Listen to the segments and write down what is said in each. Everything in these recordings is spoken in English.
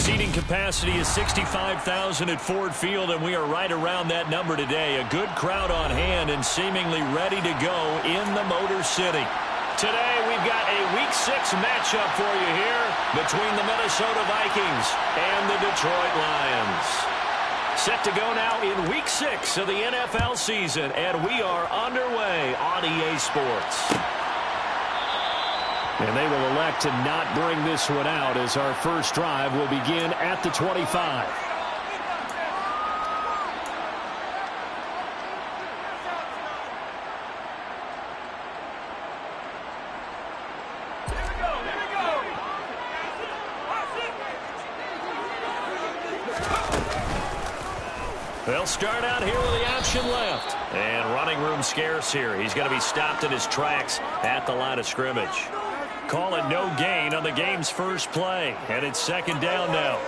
Seating capacity is 65,000 at Ford Field, and we are right around that number today. A good crowd on hand and seemingly ready to go in the Motor City. Today, we've got a Week 6 matchup for you here between the Minnesota Vikings and the Detroit Lions. Set to go now in Week 6 of the NFL season, and we are underway on EA Sports. And they will elect to not bring this one out as our first drive will begin at the 25. They'll start out here with the option left. And running room scarce here. He's going to be stopped in his tracks at the line of scrimmage. Call it no gain on the game's first play. And it's second down now.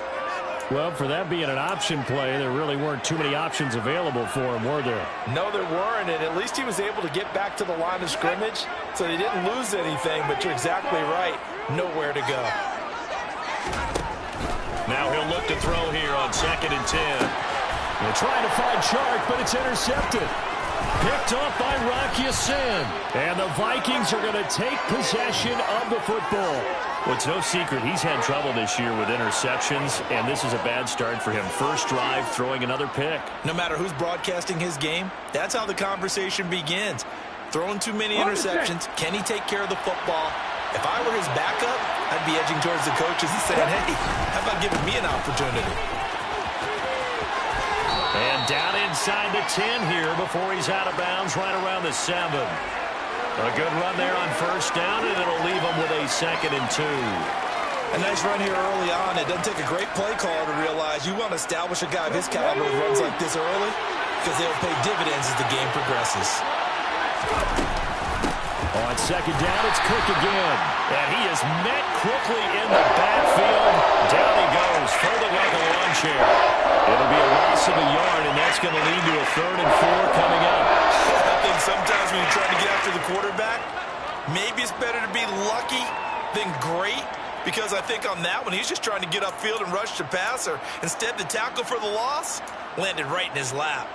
Well, for that being an option play, there really weren't too many options available for him, were there? No, there weren't, and at least he was able to get back to the line of scrimmage, so he didn't lose anything, but you're exactly right. Nowhere to go. Now he'll look to throw here on 2nd and 10. They're trying to find Chark, but it's intercepted. Picked off by Rocky Sin. And the Vikings are going to take possession of the football. Well, it's no secret he's had trouble this year with interceptions, and this is a bad start for him. First drive, throwing another pick. No matter who's broadcasting his game, that's how the conversation begins. Throwing too many interceptions, can he take care of the football? If I were his backup, I'd be edging towards the coaches and saying, hey, how about giving me an opportunity? And down inside the 10 here before he's out of bounds right around the 7. A good run there on first down, and it'll leave him with a 2nd and 2. A nice run here early on. It doesn't take a great play caller to realize you want to establish a guy of his caliber who runs like this early because they'll pay dividends as the game progresses. On second down, it's Cook again. And he is met quickly in the backfield. Down he goes, folded like a lawn chair. It'll be a loss of a yard, and that's going to lead to a 3rd and 4 coming up. I think sometimes when you're trying to get after the quarterback, maybe it's better to be lucky than great, because I think on that one, he's just trying to get upfield and rush the passer. Instead, the tackle for the loss landed right in his lap.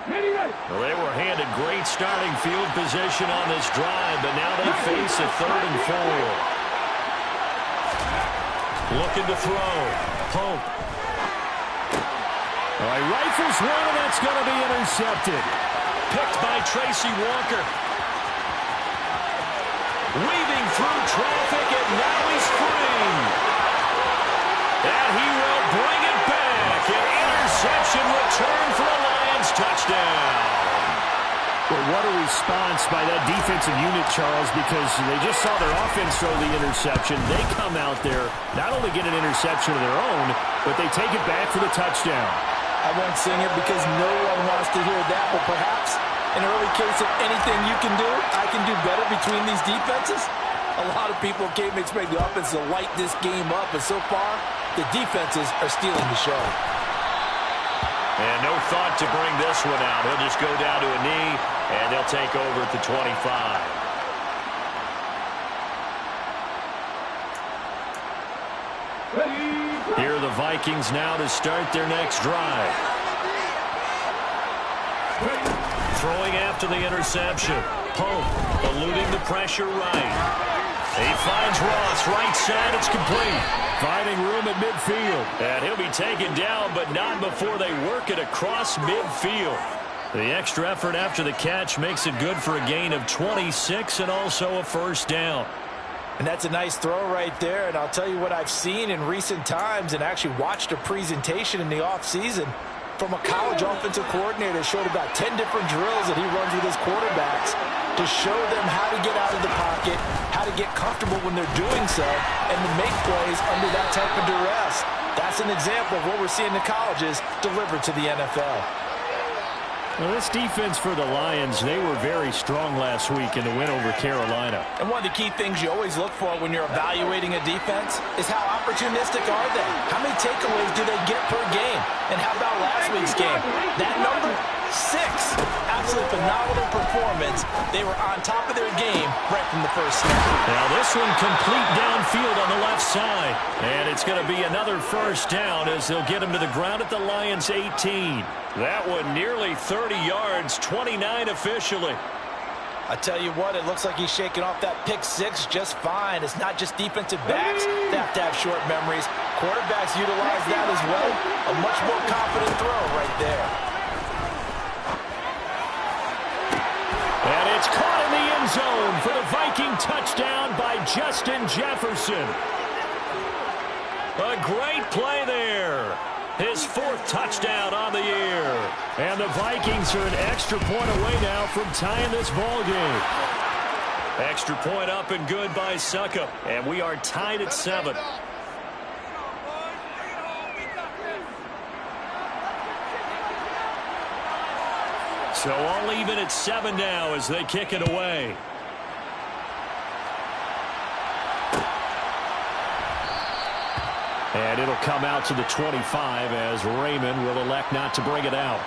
Well, they were handed great starting field position on this drive, but now they face a 3rd and 4. Looking to throw. Pope. All right, rifles one, and that's going to be intercepted. Picked by Tracy Walker. Weaving through traffic, and now he's free. And he will bring it back. An interception return for a Lions touchdown. Well, what a response by that defensive unit, Charles, because they just saw their offense throw the interception. They come out there, not only get an interception of their own, but they take it back for the touchdown. I won't sing it because no one wants to hear that, but perhaps an early case of anything you can do, I can do better between these defenses. A lot of people came to expect the offense to light this game up, but so far, the defenses are stealing the show. And no thought to bring this one out. He'll just go down to a knee, and they'll take over at the 25. Here are the Vikings now to start their next drive. Throwing after the interception. Pope eluding the pressure right. He finds Ross right side. It's complete. Finding room at midfield. And he'll be taken down, but not before they work it across midfield. The extra effort after the catch makes it good for a gain of 26 and also a first down. And that's a nice throw right there. And I'll tell you what I've seen in recent times and actually watched a presentation in the offseason from a college offensive coordinator. Showed about 10 different drills that he runs with his quarterbacks to show them how to get out of the pocket, how to get comfortable when they're doing so, and to make plays under that type of duress. That's an example of what we're seeing in colleges delivered to the NFL. Well, this defense for the Lions, they were very strong last week in the win over Carolina. And one of the key things you always look for when you're evaluating a defense is how opportunistic are they? How many takeaways do they get per game? And how about last week's game? That number, 6. Absolutely absolutely phenomenal performance. They were on top of their game right from the first snap. Now this one complete downfield on the left side. And it's going to be another first down as they'll get him to the ground at the Lions' 18. That one nearly 30 yards, 29 officially. I tell you what, it looks like he's shaking off that pick six just fine. It's not just defensive backs that have to have short memories. Quarterbacks utilize that as well. A much more confident throw right there. And it's caught in the end zone for the Viking touchdown by Justin Jefferson. A great play there. His fourth touchdown on the year. And the Vikings are an extra point away now from tying this ball game. Extra point up and good by Suckup. And we are tied at 7. So all even at 7 now as they kick it away. And it'll come out to the 25 as Raymond will elect not to bring it out.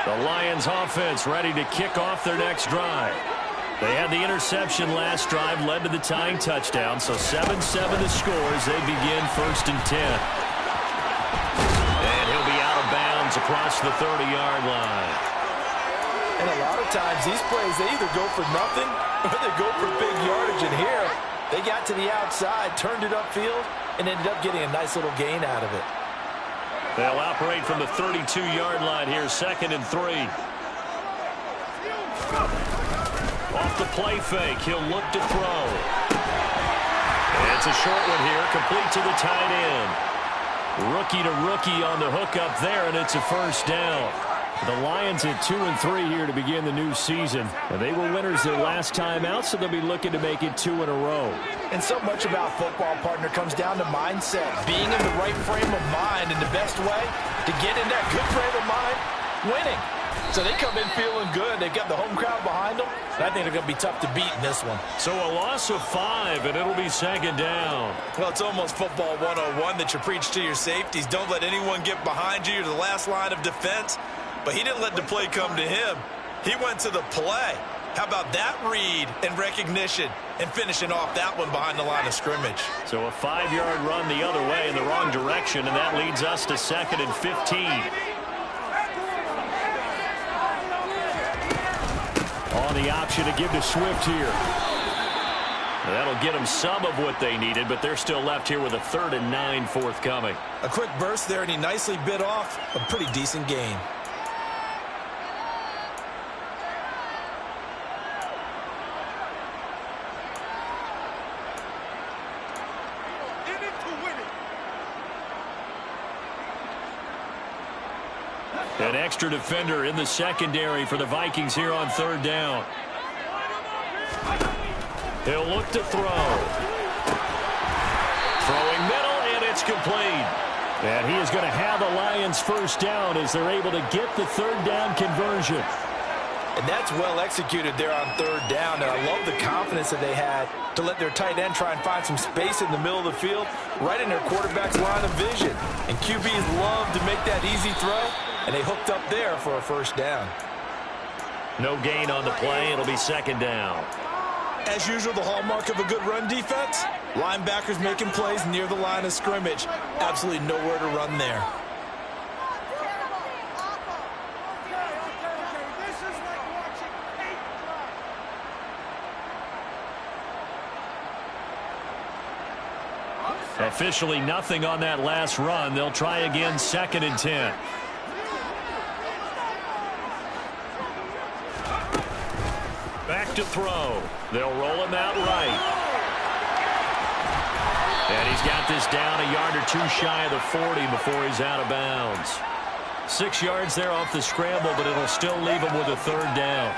The Lions offense ready to kick off their next drive. They had the interception last drive, led to the tying touchdown, so 7-7 the score as they begin 1st and 10. And he'll be out of bounds across the 30-yard line. And a lot of times these plays, they either go for nothing or they go for big yardage. And here, they got to the outside, turned it upfield, and ended up getting a nice little gain out of it. They'll operate from the 32-yard line here, 2nd and 3. Off the play fake, he'll look to throw. And it's a short one here, complete to the tight end. Rookie to rookie on the hook up there, and it's a first down. The Lions at 2-3 here to begin the new season. And they were winners their last time out, so they'll be looking to make it 2 in a row. And so much about football, partner, comes down to mindset. Being in the right frame of mind, and the best way to get in that good frame of mind, winning. So they come in feeling good. They've got the home crowd behind them. And I think they're going to be tough to beat in this one. So a loss of 5, and it'll be 2nd down. Well, it's almost football 101 that you preach to your safeties. Don't let anyone get behind you. You're the last line of defense. But he didn't let the play come to him. He went to the play. How about that read and recognition and finishing off that one behind the line of scrimmage? So a 5-yard run the other way in the wrong direction, and that leads us to 2nd and 15. On the option to give to Swift here. That'll get them some of what they needed, but they're still left here with a 3rd and 9 forthcoming. A quick burst there, and he nicely bit off a pretty decent gain. An extra defender in the secondary for the Vikings here on 3rd down. He'll look to throw. Throwing middle, and it's complete. And he is going to have the Lions first down as they're able to get the 3rd down conversion. And that's well executed there on 3rd down. And I love the confidence that they had to let their tight end try and find some space in the middle of the field, right in their quarterback's line of vision. And QBs love to make that easy throw, and they hooked up there for a first down. No gain on the play. It'll be 2nd down. As usual, the hallmark of a good run defense, linebackers making plays near the line of scrimmage. Absolutely nowhere to run there. Officially nothing on that last run. They'll try again, 2nd and 10. Back to throw. They'll roll him out right. And he's got this down a yard or 2 shy of the 40 before he's out of bounds. 6 yards there off the scramble, but it'll still leave him with a 3rd down.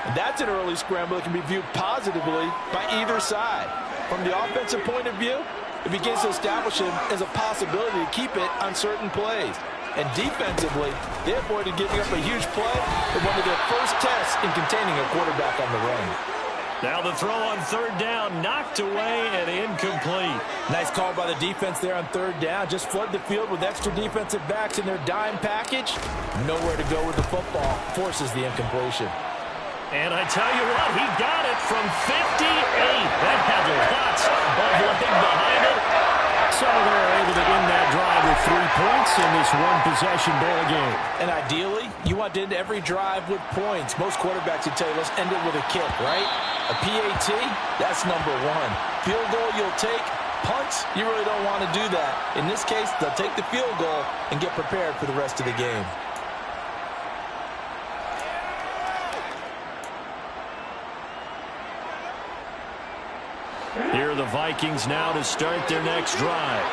And that's an early scramble that can be viewed positively by either side. From the offensive point of view, it begins to establish him as a possibility to keep it on certain plays. And defensively, they avoided giving up a huge play in one of their first tests in containing a quarterback on the run. Now the throw on third down, knocked away and incomplete. Nice call by the defense there on third down. Just flood the field with extra defensive backs in their dime package. Nowhere to go with the football. Forces the incompletion. And I tell you what, he got it from 58. That had lots of leg behind it. So they're able to end that drive with 3 points in this one-possession ball game. And ideally, you want to end every drive with points. Most quarterbacks would tell you, let's end it with a kick, right? A PAT, that's number one. Field goal you'll take. Punts, you really don't want to do that. In this case, they'll take the field goal and get prepared for the rest of the game. Here are the Vikings now to start their next drive.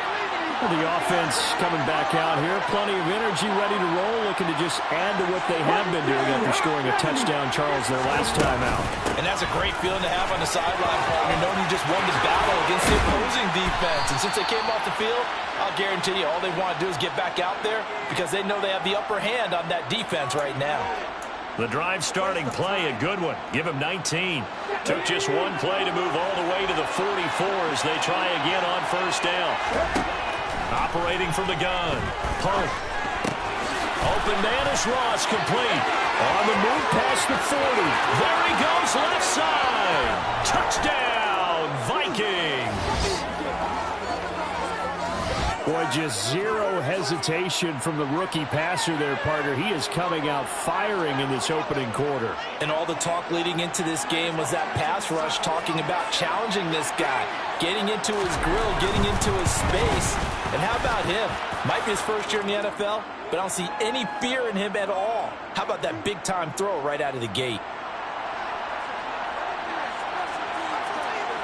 The offense coming back out here. Plenty of energy, ready to roll, looking to just add to what they have been doing after scoring a touchdown, Charles, their last time out. And that's a great feeling to have on the sideline, partner, knowing you just won this battle against the opposing defense. And since they came off the field, I'll guarantee you all they want to do is get back out there because they know they have the upper hand on that defense right now. The drive starting play, a good one. Give him 19. Took just one play to move all the way to the 44 as they try again on first down. Operating from the gun. Punt. Open man is Ross, complete. On the move past the 40. There he goes, left side. Touchdown, Vikings. Boy, just zero hesitation from the rookie passer there, partner. He is coming out firing in this opening quarter. And all the talk leading into this game was that pass rush talking about challenging this guy, getting into his grill, getting into his space. And how about him? Might be his first year in the NFL, but I don't see any fear in him at all. How about that big-time throw right out of the gate?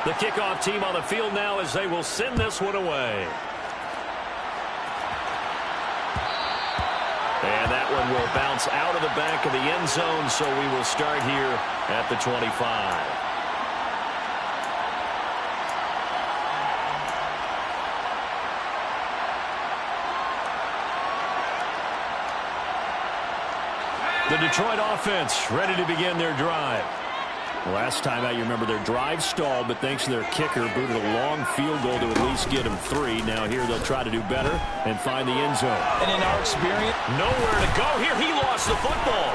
The kickoff team on the field now as they will send this one away. And that one will bounce out of the back of the end zone, so we will start here at the 25. The Detroit offense ready to begin their drive. Last time out, you remember their drive stalled, but thanks to their kicker, booted a long field goal to at least get them 3. Now here they'll try to do better and find the end zone. And in our experience, nowhere to go. Here he lost the football.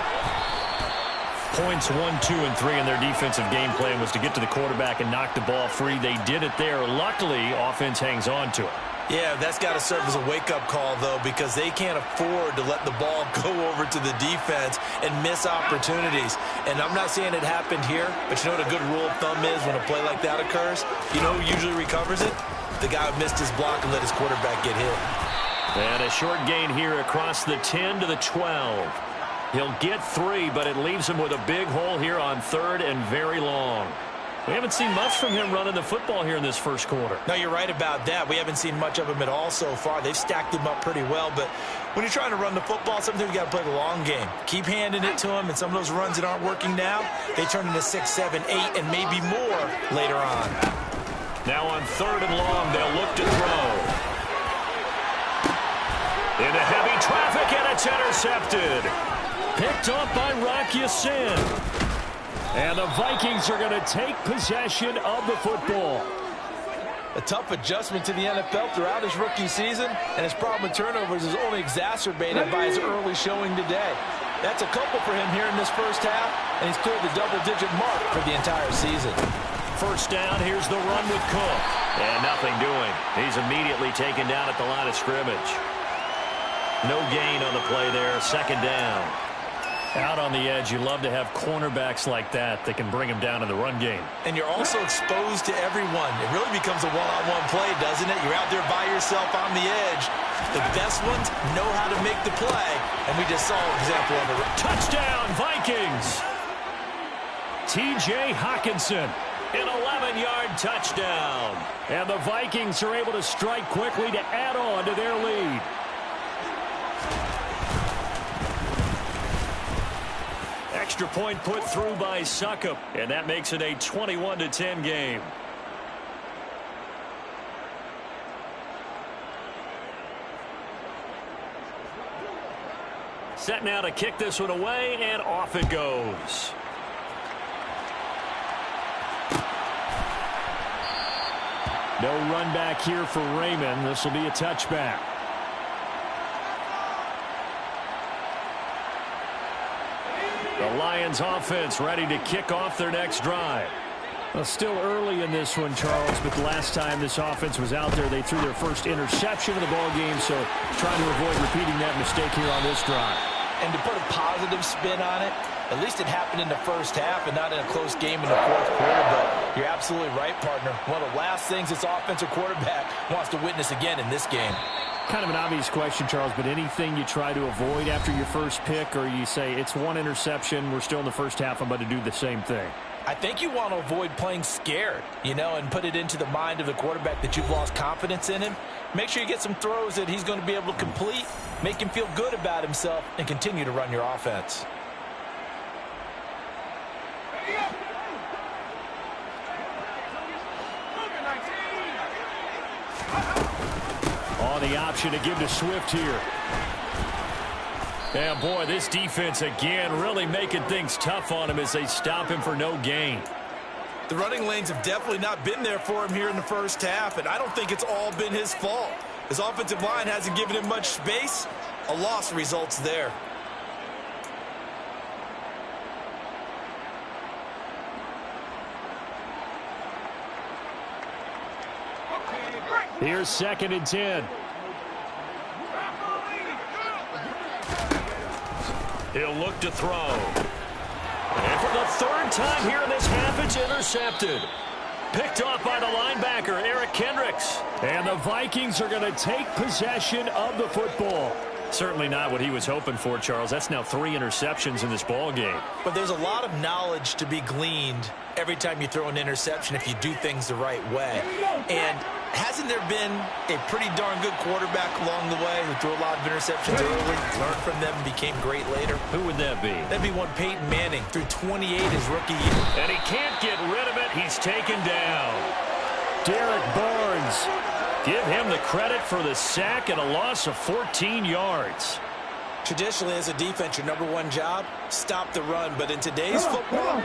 Points 1, 2, and 3 in their defensive game plan was to get to the quarterback and knock the ball free. They did it there. Luckily, offense hangs on to it. Yeah, that's got to serve as a wake-up call, though, because they can't afford to let the ball go over to the defense and miss opportunities. And I'm not saying it happened here, but you know what a good rule of thumb is when a play like that occurs? You know who usually recovers it? The guy who missed his block and let his quarterback get hit. And a short gain here across the 10 to the 12. He'll get 3, but it leaves him with a big hole here on third and very long. We haven't seen much from him running the football here in this first quarter. No, you're right about that. We haven't seen much of him at all so far. They've stacked him up pretty well, but when you're trying to run the football, sometimes you got to play the long game. Keep handing it to him, and some of those runs that aren't working now, they turn into 6, 7, 8, and maybe more later on. Now on third and long, they'll look to throw. Into heavy traffic, and it's intercepted. Picked up by Rock Ya-Sin. And the Vikings are going to take possession of the football. A tough adjustment to the NFL throughout his rookie season, and his problem with turnovers is only exacerbated by his early showing today. That's a couple for him here in this first half, and he's cleared the double-digit mark for the entire season. First down, here's the run with Cook. And nothing doing. He's immediately taken down at the line of scrimmage. No gain on the play there, second down. Out on the edge, you love to have cornerbacks like that can bring them down in the run game. And you're also exposed to everyone. It really becomes a one-on-one play, doesn't it? You're out there by yourself on the edge. The best ones know how to make the play, and we just saw an example of it. Touchdown, Vikings! T.J. Hockenson, an 11-yard touchdown. And the Vikings are able to strike quickly to add on to their lead. Extra point put through by Succop, and that makes it a 21-10 game. Set now to kick this one away, and off it goes. No run back here for Raymond. This will be a touchback. The Lions offense ready to kick off their next drive. Well, still early in this one, Charles, but the last time this offense was out there, they threw their first interception of the ball game, so trying to avoid repeating that mistake here on this drive. And to put a positive spin on it, at least it happened in the first half and not in a close game in the fourth quarter, but you're absolutely right, partner. One of the last things this offensive quarterback wants to witness again in this game. Kind of an obvious question, Charles, but anything you try to avoid after your first pick, or you say it's one interception, we're still in the first half, I'm about to do the same thing? I think you want to avoid playing scared, and put it into the mind of the quarterback that you've lost confidence in him. Make sure you get some throws that he's going to be able to complete, make him feel good about himself, and continue to run your offense. On the option to give to Swift here. And boy, this defense again really making things tough on him as they stop him for no gain. The running lanes have definitely not been there for him here in the first half, and I don't think it's all been his fault. His offensive line hasn't given him much space. A loss results there. Here's 2nd and 10. He'll look to throw. And for the 3rd time here in this half, it's intercepted. Picked off by the linebacker, Eric Kendricks. And the Vikings are going to take possession of the football. Certainly not what he was hoping for, Charles. That's now 3 interceptions in this ball game. But there's a lot of knowledge to be gleaned every time you throw an interception if you do things the right way. And hasn't there been a pretty darn good quarterback along the way who threw a lot of interceptions early, learned from them, and became great later? Who would that be? That'd be one Peyton Manning, threw 28 his rookie year. And he can't get rid of it. He's taken down. Derek Barnes. Give him the credit for the sack and a loss of 14 yards. Traditionally, as a defense, your #1 job, stop the run. But in today's football,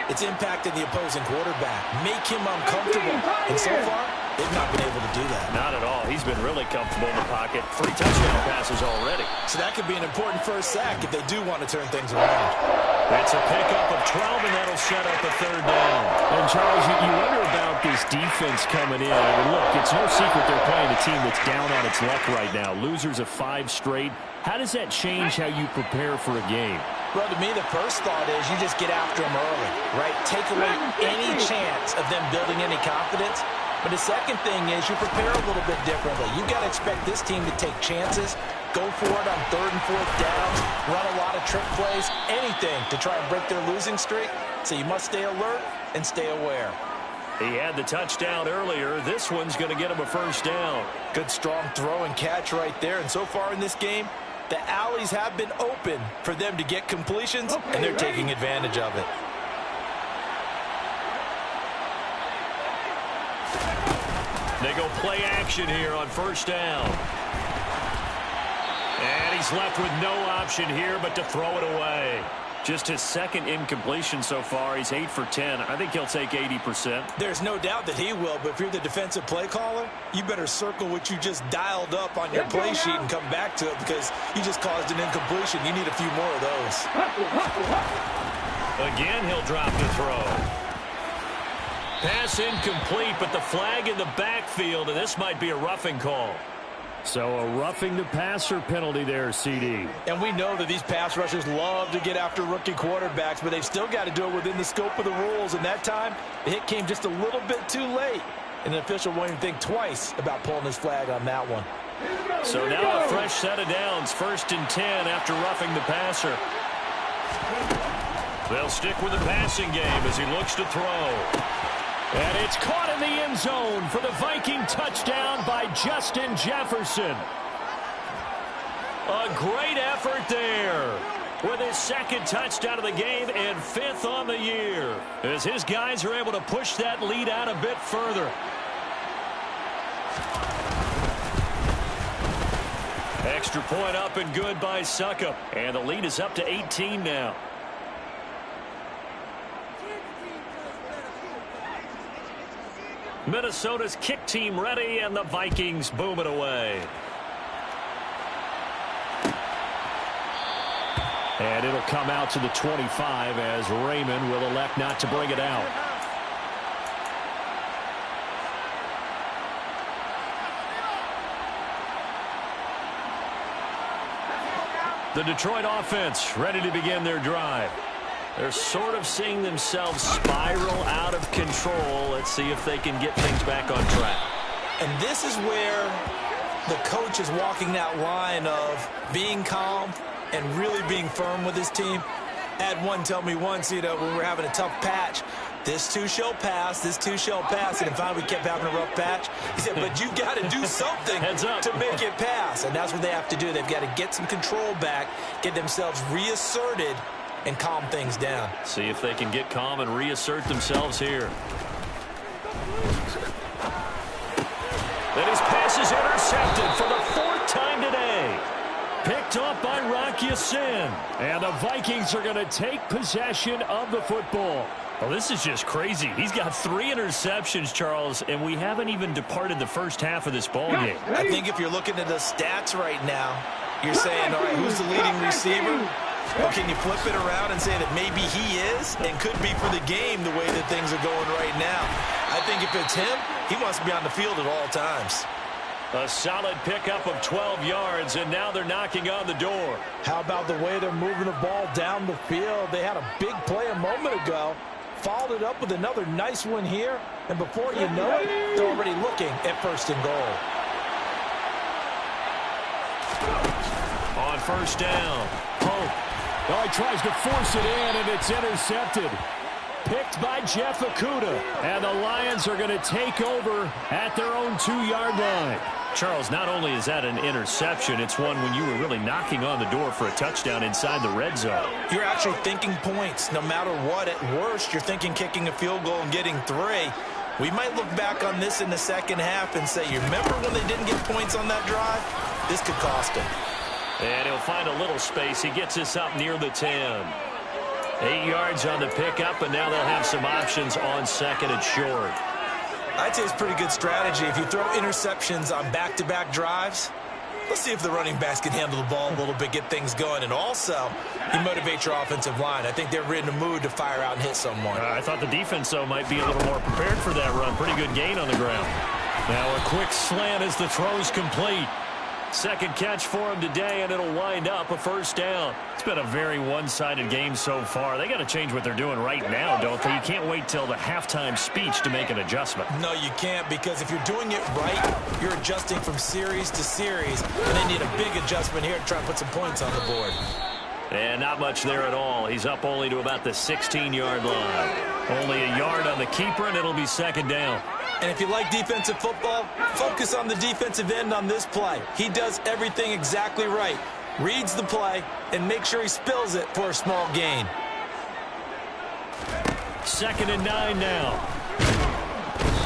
it's impacting the opposing quarterback. Make him uncomfortable. And so far, they've not been able to do that. Not at all. He's been really comfortable in the pocket. 3 touchdown passes already. So that could be an important first sack if they do want to turn things around. It's a pickup of 12, and that'll set up a 3rd down. And, Charles, you wonder about this defense coming in. I mean, look, it's no secret they're playing a team that's down on its luck right now. Losers of 5 straight. How does that change how you prepare for a game? Well, to me, the first thought is you just get after them early, right? Take away any chance of them building any confidence. But the second thing is you prepare a little bit differently. You've got to expect this team to take chances, go for it on 3rd and 4th downs, run a lot of trick plays, anything to try and break their losing streak. So you must stay alert and stay aware. He had the touchdown earlier. This one's going to get him a 1st down. Good strong throw and catch right there. And so far in this game, the alleys have been open for them to get completions, and they're taking advantage of it. They go play action here on 1st down. And he's left with no option here but to throw it away. Just his 2nd incompletion so far. He's 8 for 10. I think he'll take 80%. There's no doubt that he will, but if you're the defensive play caller, you better circle what you just dialed up on your play sheet and come back to it because you just caused an incompletion. You need a few more of those. Again, he'll drop the throw. Pass incomplete, but the flag in the backfield, and this might be a roughing call. So a roughing the passer penalty there, CD. And we know that these pass rushers love to get after rookie quarterbacks, but they've still got to do it within the scope of the rules. And that time, the hit came just a little bit too late. And the official won't even think twice about pulling his flag on that one. So now a fresh set of downs, 1st and 10 after roughing the passer. They'll stick with the passing game as he looks to throw. And it's caught in the end zone for the Viking touchdown by Justin Jefferson. A great effort there with his 2nd touchdown of the game and 5th on the year as his guys are able to push that lead out a bit further. Extra point up and good by Suckup. And the lead is up to 18 now. Minnesota's kick team ready, and the Vikings boom it away. And it'll come out to the 25 as Raymond will elect not to bring it out. The Detroit offense ready to begin their drive. They're sort of seeing themselves spiral out of control. Let's see if they can get things back on track. And this is where the coach is walking that line of being calm and really being firm with his team. I had one tell me once, when we were having a tough patch, this too shall pass, this too shall pass. And finally we kept having a rough patch. He said, but you got to do something to make it pass. And that's what they have to do. They've got to get some control back, get themselves reasserted, and calm things down. See if they can get calm and reassert themselves here. And his pass is intercepted for the 4th time today. Picked off by Rock Ya-Sin. And the Vikings are going to take possession of the football. Well, this is just crazy. He's got 3 interceptions, Charles, and we haven't even departed the first half of this ball game. I think if you're looking at the stats right now, you're saying, all right, who's the leading receiver? Or can you flip it around and say that maybe he is and could be for the game the way that things are going right now? I think if it's him, he wants to be on the field at all times. A solid pickup of 12 yards, and now they're knocking on the door. How about the way they're moving the ball down the field? They had a big play a moment ago, followed it up with another nice one here, and before you know it, they're already looking at 1st and goal. On 1st down, Pope. Well, he tries to force it in, and it's intercepted. Picked by Jeff Okudah. And the Lions are going to take over at their own 2-yard line. Charles, not only is that an interception, it's one when you were really knocking on the door for a touchdown inside the red zone. You're actually thinking points no matter what. At worst, you're thinking kicking a field goal and getting 3. We might look back on this in the second half and say, you remember when they didn't get points on that drive? This could cost them. And he'll find a little space. He gets us up near the 10. 8 yards on the pickup, and now they'll have some options on 2nd and short. I'd say it's pretty good strategy. If you throw interceptions on back-to-back drives, let's see if the running backs can handle the ball a little bit, get things going. And also, you motivate your offensive line. I think they're in the mood to fire out and hit someone. I thought the defense, though, might be a little more prepared for that run. Pretty good gain on the ground. Now a quick slant as the throw's complete. 2nd catch for him today, and it'll wind up a 1st down. It's been a very one-sided game so far. They got to change what they're doing right now, don't they? You can't wait till the halftime speech to make an adjustment. No, you can't, because if you're doing it right, you're adjusting from series to series, and they need a big adjustment here to try and put some points on the board. And not much there at all. He's up only to about the 16-yard line. Only a yard on the keeper, and it'll be 2nd down. And if you like defensive football, focus on the defensive end on this play. He does everything exactly right. Reads the play and make sure he spills it for a small gain. 2nd and 9 now.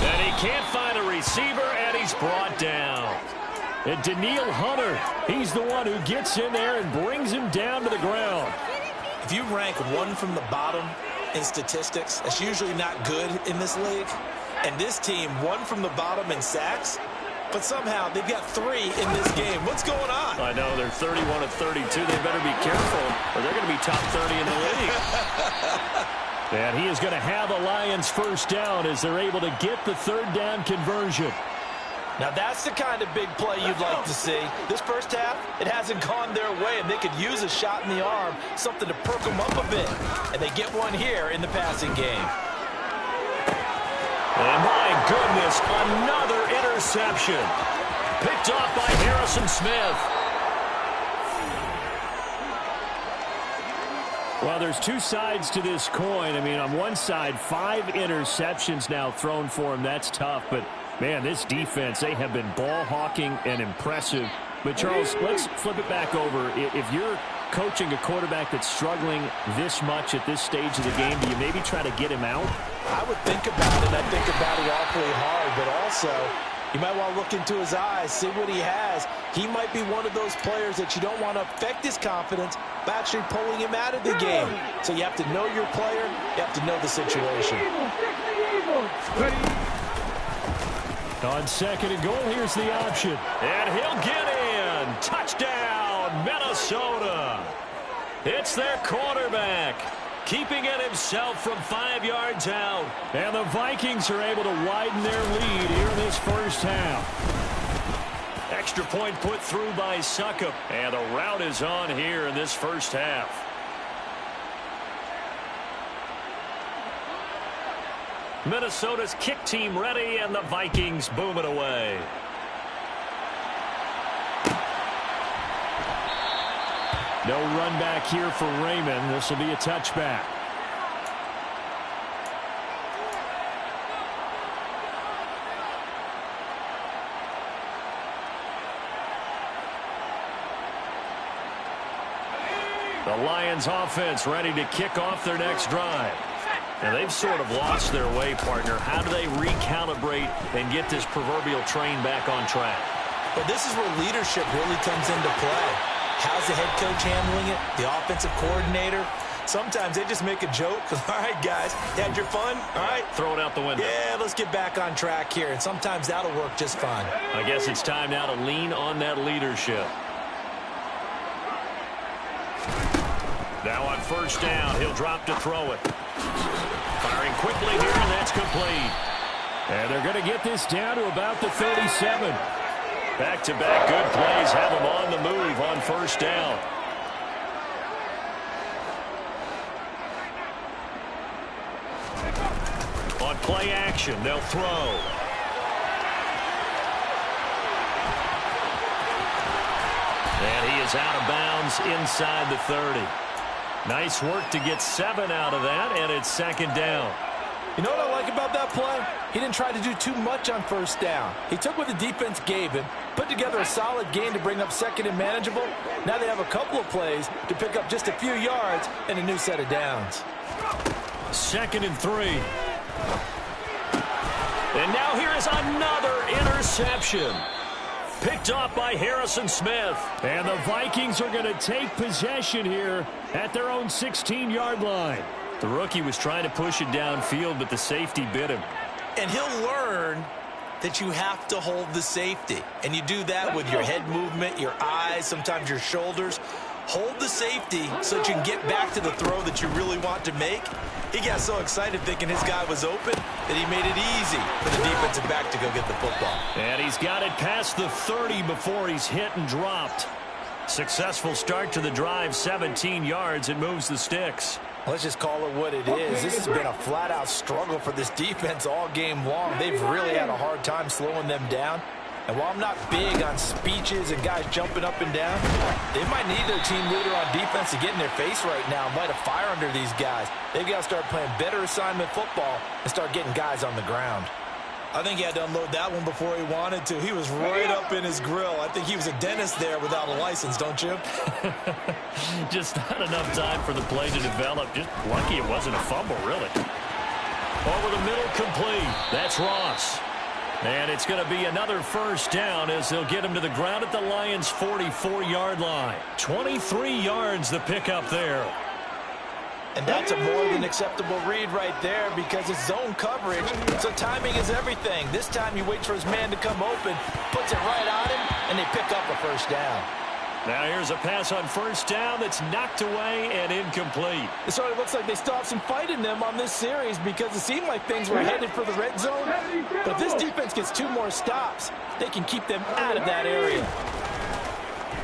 And he can't find a receiver, and he's brought down. And Daniil Hunter, he's the one who gets in there and brings him down to the ground. If you rank 1 from the bottom in statistics, that's usually not good in this league. And this team, 1 from the bottom in sacks, but somehow they've got 3 in this game. What's going on? I know, they're 31 of 32. They better be careful, or they're going to be top 30 in the league. And he is going to have a Lions 1st down as they're able to get the 3rd down conversion. Now that's the kind of big play you'd like to see. This first half, it hasn't gone their way, and they could use a shot in the arm, something to perk them up a bit. And they get one here in the passing game. And my goodness, another interception. Picked off by Harrison Smith. Well, there's 2 sides to this coin. I mean, on one side, 5 interceptions now thrown for him. That's tough. But, man, this defense, they have been ball hawking and impressive. But, Charles, let's flip it back over. If you're coaching a quarterback that's struggling this much at this stage of the game, do you maybe try to get him out? I would think about it. I think about it awfully hard. But also, You might want to look into his eyes, see what he has. He might be one of those players that you don't want to affect his confidence by actually pulling him out of the game. So you have to know your player. You have to know the situation. On second and goal, here's the option. And he'll get in. Touchdown, Minnesota. It's their quarterback, keeping it himself from 5 yards out. And the Vikings are able to widen their lead here in this first half. Extra point put through by Suckup. And the route is on here in this first half. Minnesota's kick team ready, and the Vikings boom it away. No run back here for Raymond. This will be a touchback. The Lions offense ready to kick off their next drive. And they've sort of lost their way, partner. How do they recalibrate and get this proverbial train back on track? But this is where leadership really comes into play. How's the head coach handling it? The offensive coordinator? Sometimes they just make a joke. All right, guys, you had your fun? All right. Throw it out the window. Yeah, let's get back on track here. And sometimes that'll work just fine. I guess it's time now to lean on that leadership. Now on first down, he'll drop to throw it. Firing quickly here, and that's complete. And they're going to get this down to about the 37. Back-to-back good plays have him on the move on first down. On play action, they'll throw. And he is out of bounds inside the 30. Nice work to get 7 out of that, and it's second down. You know what I like about that play? He didn't try to do too much on first down. He took what the defense gave him, put together a solid game to bring up second and manageable. Now they have a couple of plays to pick up just a few yards and a new set of downs. 2nd and 3. And now here is another interception. Picked off by Harrison Smith. And the Vikings are going to take possession here at their own 16-yard line. The rookie was trying to push it downfield, but the safety bit him. And he'll learn that you have to hold the safety. And you do that with your head movement, your eyes, sometimes your shoulders. Hold the safety so that you can get back to the throw that you really want to make. He got so excited thinking his guy was open that he made it easy for the defensive back to go get the football. And he's got it past the 30 before he's hit and dropped. Successful start to the drive, 17 yards. It moves the sticks. Let's just call it what it is. This has been a flat-out struggle for this defense all game long. They've really had a hard time slowing them down. And while I'm not big on speeches and guys jumping up and down, they might need their team leader on defense to get in their face right now and light a fire under these guys. They've got to start playing better assignment football and start getting guys on the ground. I think he had to unload that one before he wanted to. He was right up in his grill. I think he was a dentist there without a license, don't you? Just not enough time for the play to develop. Just lucky it wasn't a fumble, really. Over the middle, complete. That's Ross. And it's going to be another first down as they'll get him to the ground at the Lions' 44-yard line. 23 yards the pickup there. And that's a more than acceptable read right there because it's zone coverage, so timing is everything. This time he waits for his man to come open, puts it right on him, and they pick up a first down. Now here's a pass on first down that's knocked away and incomplete. It sort of looks like they still have some fight in them on this series because it seemed like things were headed for the red zone. But if this defense gets 2 more stops, they can keep them out of that area.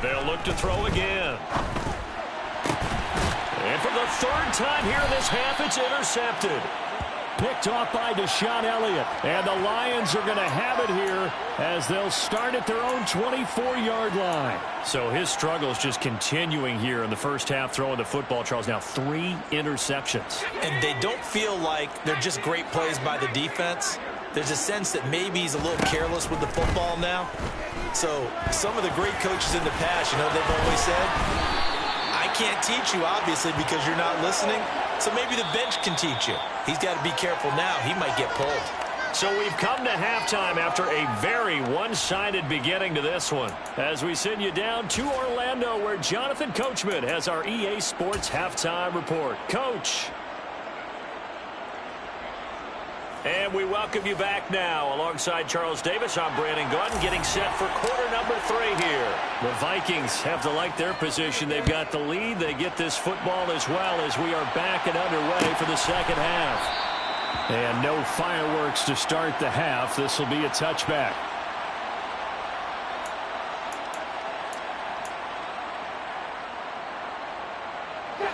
They'll look to throw again. And for the 3rd time here in this half, it's intercepted. Picked off by Deshaun Elliott. And the Lions are going to have it here as they'll start at their own 24-yard line. So his struggle is just continuing here in the first half, throwing the football, Charles. Now 3 interceptions. And they don't feel like they're just great plays by the defense. There's a sense that maybe he's a little careless with the football now. So some of the great coaches in the past, you know, they've always said, I can't teach you, obviously, because you're not listening. So maybe the bench can teach you. He's got to be careful now. He might get pulled. So we've come to halftime after a very one-sided beginning to this one. As we send you down to Orlando, where Jonathan Coachman has our EA Sports Halftime Report. Coach. And we welcome you back now. Alongside Charles Davis, I'm Brandon Gordon, getting set for quarter number 3 here. The Vikings have to like their position. They've got the lead. They get this football as well as we are back and underway for the second half. And no fireworks to start the half. This will be a touchback.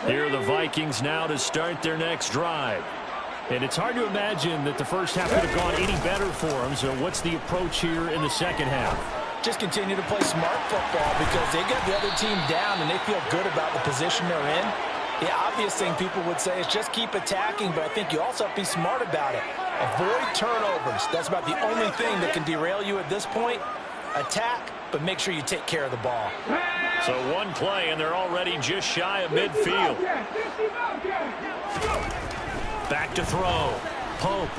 Here are the Vikings now to start their next drive. And it's hard to imagine that the first half could have gone any better for them. So what's the approach here in the second half? Just continue to play smart football because they got the other team down and they feel good about the position they're in. The obvious thing people would say is just keep attacking, but I think you also have to be smart about it. Avoid turnovers. That's about the only thing that can derail you at this point. Attack, but make sure you take care of the ball. So one play, and they're already just shy of midfield. Back to throw. Pope.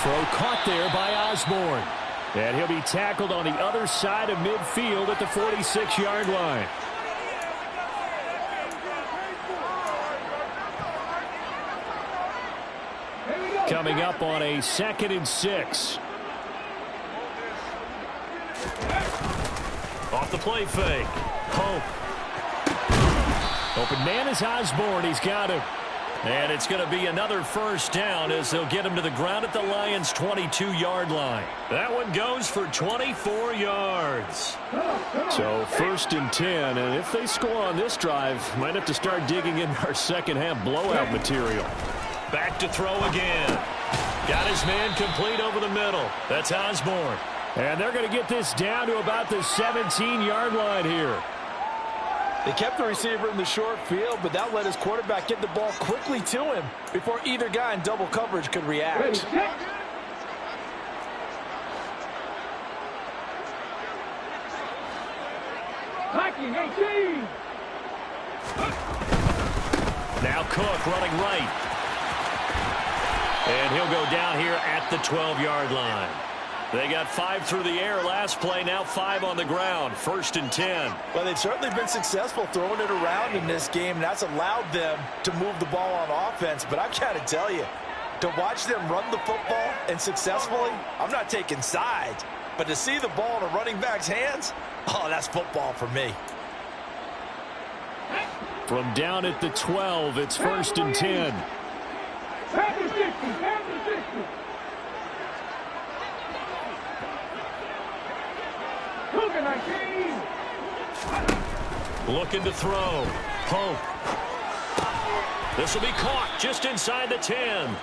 Throw caught there by Osborne. And he'll be tackled on the other side of midfield at the 46-yard line. Coming up on a 2nd and 6. Off the play fake. Pope. Open man is Osborne. He's got him. And it's going to be another first down as they'll get him to the ground at the Lions' 22-yard line. That one goes for 24 yards. So 1st and 10, and if they score on this drive, might have to start digging in our second half blowout material. Back to throw again. Got his man complete over the middle. That's Osborne. And they're going to get this down to about the 17-yard line here. They kept the receiver in the short field, but that let his quarterback get the ball quickly to him before either guy in double coverage could react. Now Cook running right. And he'll go down here at the 12-yard line. They got 5 through the air last play, now 5 on the ground. 1st and 10. Well, they've certainly been successful throwing it around in this game, and that's allowed them to move the ball on offense. But I've got to tell you, to watch them run the football and successfully, I'm not taking sides. But to see the ball in a running back's hands, oh, that's football for me. From down at the 12, it's 1st and 10. Looking to throw. Pope. This will be caught just inside the 10.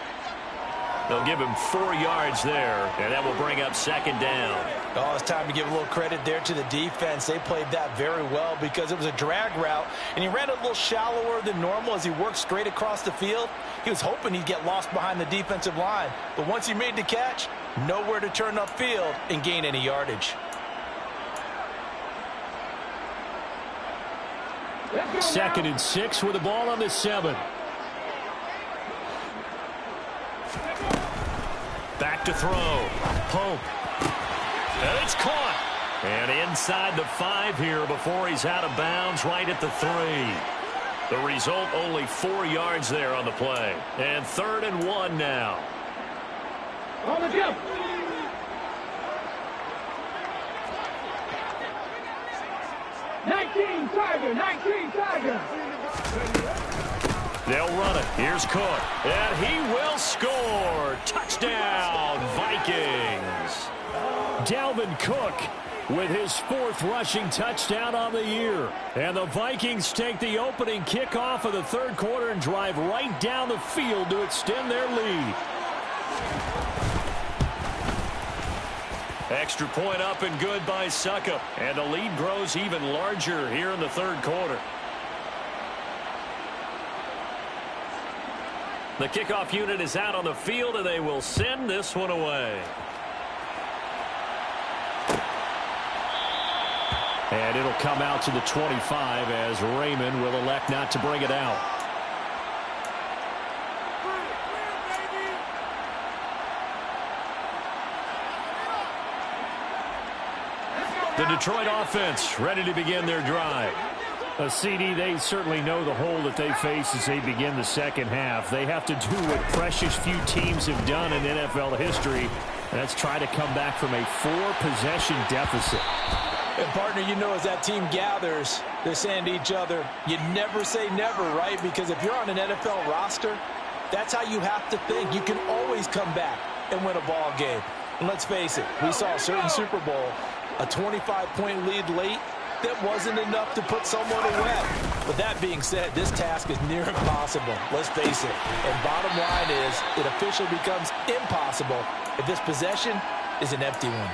They'll give him 4 yards there, and that will bring up 2nd down. Oh, it's time to give a little credit there to the defense. They played that very well because it was a drag route, and he ran it a little shallower than normal as he worked straight across the field. He was hoping he'd get lost behind the defensive line, but once he made the catch, nowhere to turn upfield and gain any yardage. 2nd and 6 with the ball on the 7. Back to throw. Pope. And it's caught. And inside the 5 here before he's out of bounds right at the 3. The result, only 4 yards there on the play. And 3rd and 1 now. On the jump. Tiger. They'll run it. Here's Cook. And he will score. Touchdown, Vikings. Dalvin Cook with his 4th rushing touchdown on the year. And the Vikings take the opening kickoff of the 3rd quarter and drive right down the field to extend their lead. Extra point up and good by Suckup. And the lead grows even larger here in the 3rd quarter. The kickoff unit is out on the field, and they will send this one away. And it'll come out to the 25 as Raymond will elect not to bring it out. The Detroit offense ready to begin their drive. CD, they certainly know the hole that they face as they begin the second half. They have to do what precious few teams have done in NFL history, and that's try to come back from a 4-possession deficit. And, partner, you know, as that team gathers, they're saying to each other, you never say never, right? Because if you're on an NFL roster, that's how you have to think. You can always come back and win a ball game. And let's face it, we saw a certain Super Bowl, a 25-point lead late, that wasn't enough to put someone away. But that being said, this task is near impossible. Let's face it. And bottom line is, it officially becomes impossible if this possession is an empty one.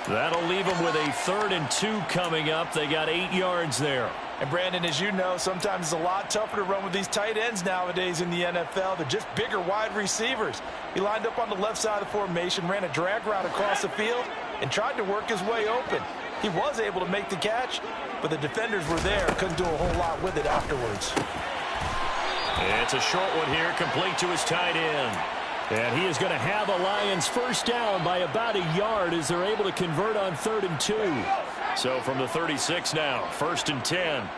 That'll leave them with a 3rd and 2 coming up. They got 8 yards there. And, Brandon, as you know, sometimes it's a lot tougher to run with these tight ends nowadays in the NFL. They're just bigger wide receivers. He lined up on the left side of the formation, ran a drag route across the field, and tried to work his way open. He was able to make the catch, but the defenders were there. Couldn't do a whole lot with it afterwards. It's a short one here, complete to his tight end. And he is going to have a Lions first down by about a yard as they're able to convert on 3rd and 2. So from the 36 now, 1st and 10.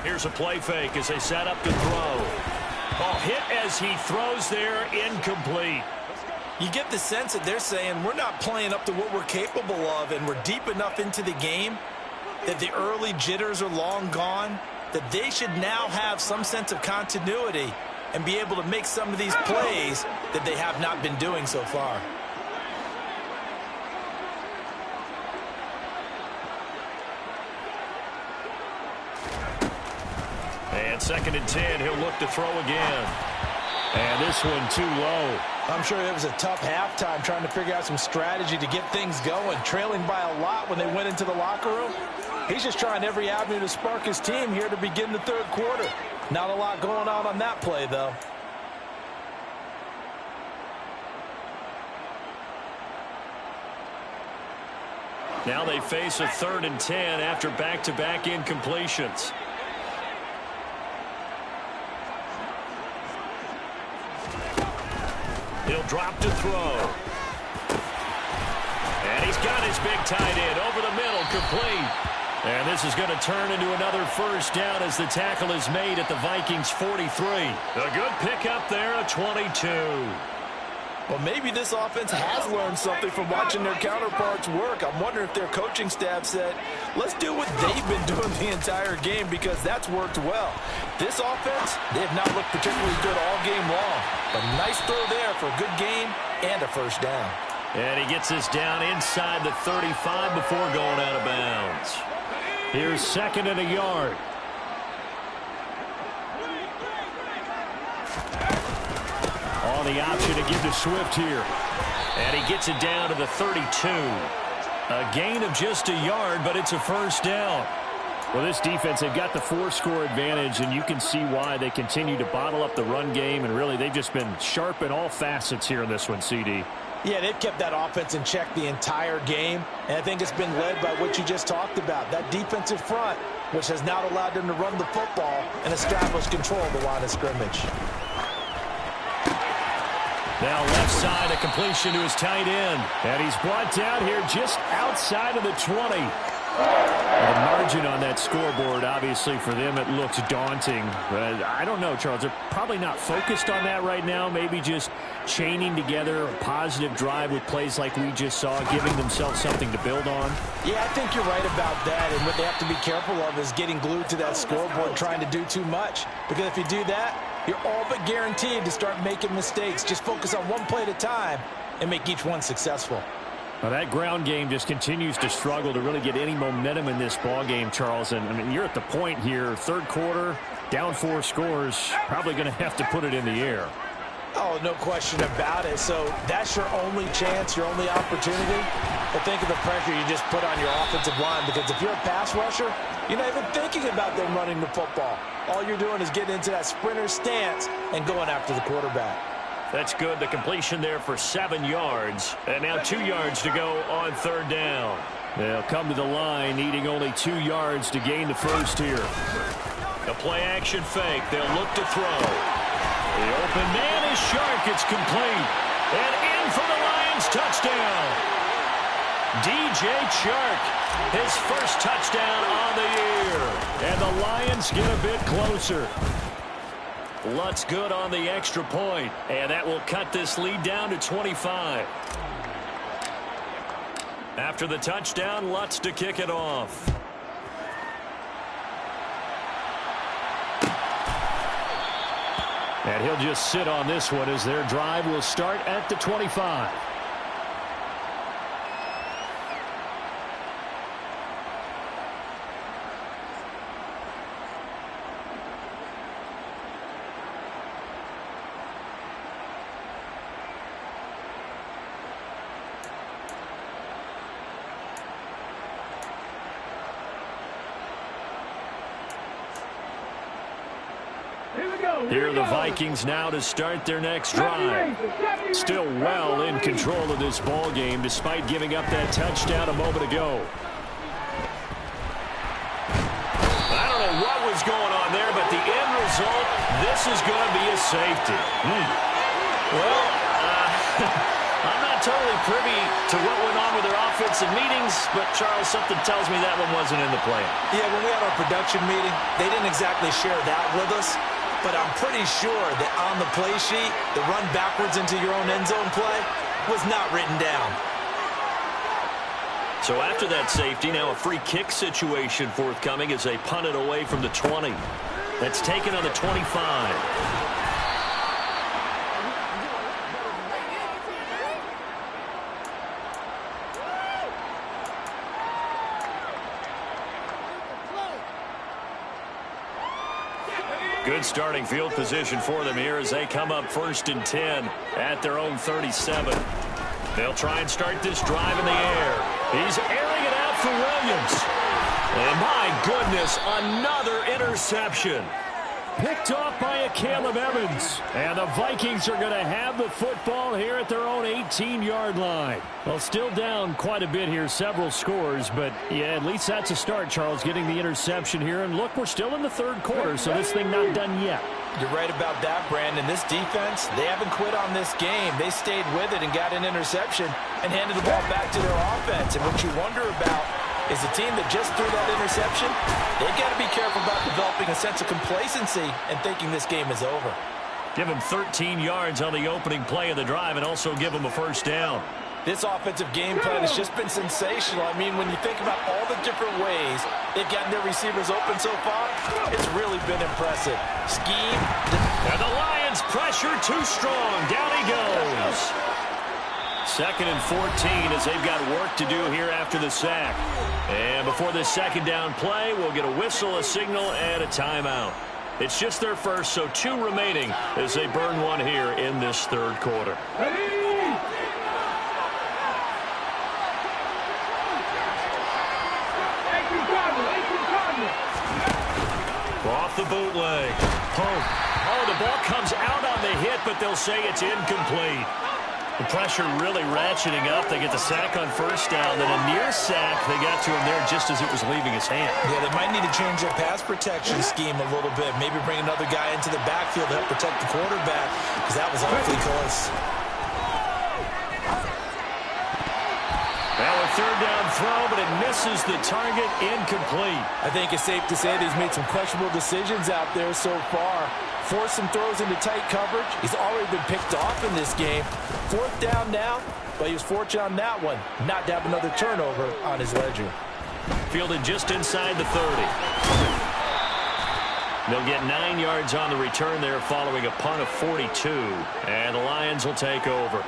Here's a play fake as they set up to throw. Oh, hit as he throws there, incomplete. You get the sense that they're saying we're not playing up to what we're capable of, and we're deep enough into the game that the early jitters are long gone, that they should now have some sense of continuity and be able to make some of these plays that they have not been doing so far. And 2nd and 10, he'll look to throw again. And this one too low. I'm sure it was a tough halftime trying to figure out some strategy to get things going, trailing by a lot when they went into the locker room. He's just trying every avenue to spark his team here to begin the 3rd quarter. Not a lot going on that play, though. Now they face a 3rd and 10 after back-to-back incompletions. He'll drop to throw. And he's got his big tight end over the middle, complete. And this is going to turn into another first down as the tackle is made at the Vikings 43. A good pickup there, a 22. Well, maybe this offense has learned something from watching their counterparts work. I'm wondering if their coaching staff said, let's do what they've been doing the entire game, because that's worked well. This offense, they have not looked particularly good all game long. But nice throw there for a good game and a first down. And he gets this down inside the 35 before going out of bounds. Here's 2nd and a yard. On the option to give to Swift here. And he gets it down to the 32. A gain of just a yard, but it's a first down. Well, this defense, they've got the 4-score advantage, and you can see why they continue to bottle up the run game, and really they've just been sharp in all facets here in this one, CD. Yeah, they've kept that offense in check the entire game, and I think it's been led by what you just talked about, that defensive front, which has now allowed them to run the football and establish control of the line of scrimmage. Now left side, a completion to his tight end. And he's brought down here just outside of the 20. The margin on that scoreboard, obviously, for them, it looks daunting. But I don't know, Charles. They're probably not focused on that right now. Maybe just chaining together a positive drive with plays like we just saw, giving themselves something to build on. Yeah, I think you're right about that. And what they have to be careful of is getting glued to that scoreboard, trying to do too much. Because if you do that, you're all but guaranteed to start making mistakes. Just focus on one play at a time and make each one successful. Well, that ground game just continues to struggle to really get any momentum in this ball game, Charles. And I mean, you're at the point here, 3rd quarter, down 4 scores, probably going to have to put it in the air. Oh, no question about it. So that's your only chance, your only opportunity. But think of the pressure you just put on your offensive line, because if you're a pass rusher, you're not even thinking about them running the football. All you're doing is getting into that sprinter stance and going after the quarterback. That's good. The completion there for 7 yards. And now 2 yards to go on 3rd down. They'll come to the line, needing only 2 yards to gain the first here. A play-action fake. They'll look to throw. The open man is sharp. It's complete. And in for the Lions touchdown. DJ Chark, his first touchdown on the year. And the Lions get a bit closer. Lutz good on the extra point, and that will cut this lead down to 25. After the touchdown, Lutz to kick it off. And he'll just sit on this one as their drive will start at the 25. Here are the Vikings now to start their next drive. Still well in control of this ball game despite giving up that touchdown a moment ago. I don't know what was going on there, but the end result, this is going to be a safety. Well, I'm not totally privy to what went on with their offensive meetings, but Charles, something tells me that one wasn't in the plan. Yeah, when we had our production meeting, they didn't exactly share that with us. But I'm pretty sure that on the play sheet, the run backwards into your own end zone play was not written down. So after that safety, now a free kick situation forthcoming as they punt it away from the 20. That's taken on the 25. Good starting field position for them here as they come up 1st and 10 at their own 37. They'll try and start this drive in the air. He's airing it out for Williams. And my goodness, another interception. Picked off by a Caleb Evans. And the Vikings are going to have the football here at their own 18-yard line. Well, still down quite a bit here, several scores. But, yeah, at least that's a start, Charles, getting the interception here. And, look, we're still in the third quarter, so this thing not done yet. You're right about that, Brandon. This defense, they haven't quit on this game. They stayed with it and got an interception and handed the ball back to their offense. And what you wonder about is a team that just threw that interception, they've got to be careful about developing a sense of complacency and thinking this game is over. Give them 13 yards on the opening play of the drive and also give them a first down. This offensive game plan has just been sensational. I mean, when you think about all the different ways they've gotten their receivers open so far, it's really been impressive. Scheme. And the Lions pressure too strong. Down he goes. 2nd and 14 as they've got work to do here after the sack. And before this second down play, we'll get a whistle, a signal, and a timeout. It's just their first, so 2 remaining as they burn one here in this third quarter. Off the bootleg. Oh, the ball comes out on the hit, but they'll say it's incomplete. The pressure really ratcheting up. They get the sack on first down. Then a near sack. They got to him there just as it was leaving his hand. Yeah, they might need to change their pass protection scheme a little bit. Maybe bring another guy into the backfield to help protect the quarterback because that was awfully close. Now a third down throw, but it misses the target. Incomplete. I think it's safe to say that he's made some questionable decisions out there so far. Forced some throws into tight coverage. He's already been picked off in this game. 4th down now, but he was fortunate on that one not to have another turnover on his ledger. Fielded just inside the 30. They'll get 9 yards on the return there following a punt of 42. And the Lions will take over.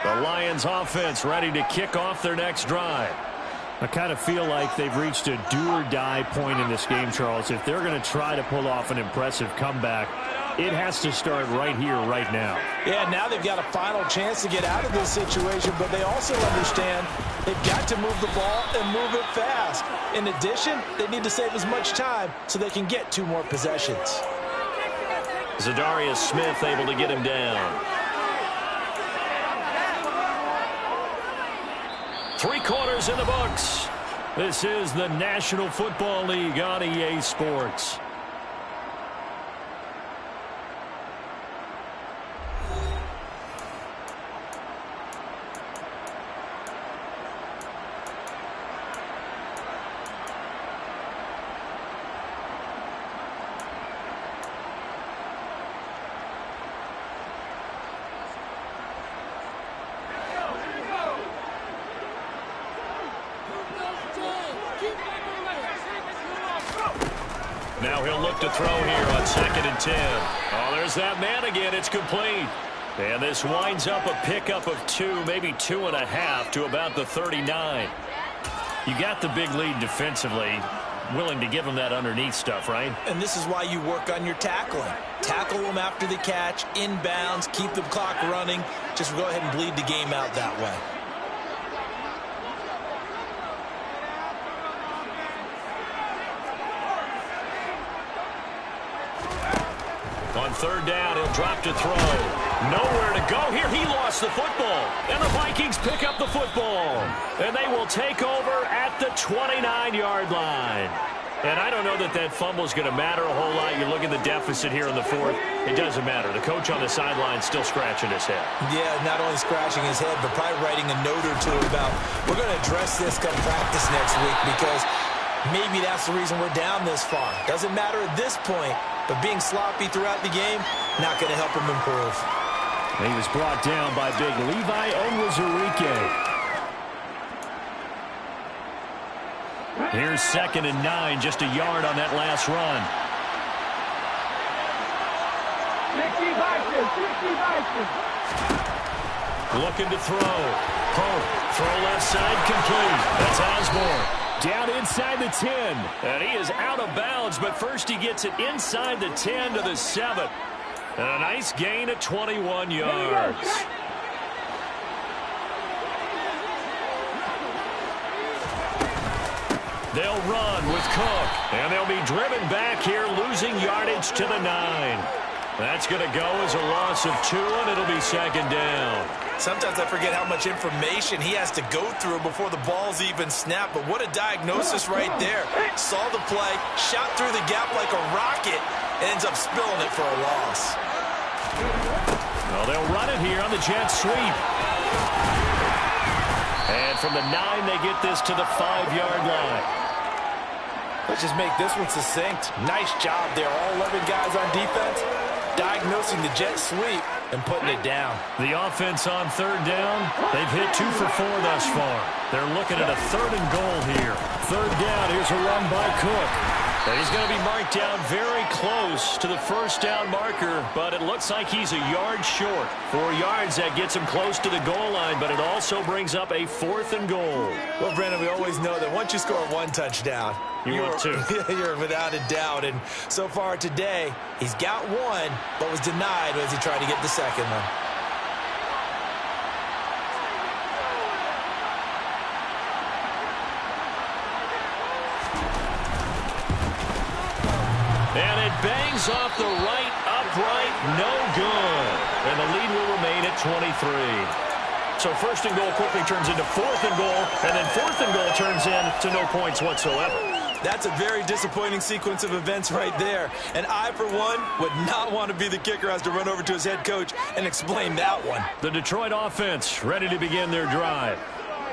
The Lions offense ready to kick off their next drive. I kind of feel like they've reached a do-or-die point in this game, Charles. If they're going to try to pull off an impressive comeback, it has to start right here, right now. Yeah, now they've got a final chance to get out of this situation, but they also understand they've got to move the ball and move it fast. In addition, they need to save as much time so they can get 2 more possessions. Zadarius Smith able to get him down. 3 quarters in the books. This is the National Football League on EA Sports. Now he'll look to throw here on 2nd and 10. Oh, there's that man again. It's complete. And this winds up a pickup of 2, maybe 2.5 to about the 39. You got the big lead defensively. Willing to give them that underneath stuff, right? And this is why you work on your tackling. Tackle them after the catch, inbounds, keep the clock running. Just go ahead and bleed the game out that way. On 3rd down, he'll drop to throw. Nowhere to go here. He lost the football. And the Vikings pick up the football. And they will take over at the 29-yard line. And I don't know that that fumble is going to matter a whole lot. You look at the deficit here in the 4th. It doesn't matter. The coach on the sideline still scratching his head. Yeah, not only scratching his head, but probably writing a note or two about, we're going to address this come practice next week because maybe that's the reason we're down this far. Doesn't matter at this point, but being sloppy throughout the game, not going to help him improve. He was brought down by big Levi Onwuzurike. Here's 2nd and 9, just a yard on that last run. 60 Vikings. Looking to throw. Pope, throw left side, complete. That's Osborne. Down inside the 10. And he is out of bounds, but first he gets it inside the 10 to the 7. And a nice gain of 21 yards. They'll run with Cook, and they'll be driven back here, losing yardage to the 9. That's going to go as a loss of 2, and it'll be 2nd down. Sometimes I forget how much information he has to go through before the ball's even snapped, but what a diagnosis right there. Saw the play, shot through the gap like a rocket, ends up spilling it for a loss. Well, they'll run it here on the jet sweep. And from the 9, they get this to the 5-yard line. Let's just make this one succinct. Nice job there. All 11 guys on defense diagnosing the jet sweep and putting it down. The offense on 3rd down, they've hit 2 for 4 thus far. They're looking at a 3rd and goal here. 3rd down, here's a run by Cook. And he's going to be marked down very close to the 1st down marker, but it looks like he's a yard short. 4 yards, that gets him close to the goal line, but it also brings up a 4th and goal. Well, Brandon, we always know that once you score 1 touchdown, You want 2. You're without a doubt. And so far today, he's got 1, but was denied as he tried to get the 2nd one. And it bangs off the right upright, no good. And the lead will remain at 23. So 1st and goal quickly turns into 4th and goal, and then 4th and goal turns into no points whatsoever. That's a very disappointing sequence of events right there. And I, for one, would not want to be the kicker who has to run over to his head coach and explain that one. The Detroit offense ready to begin their drive.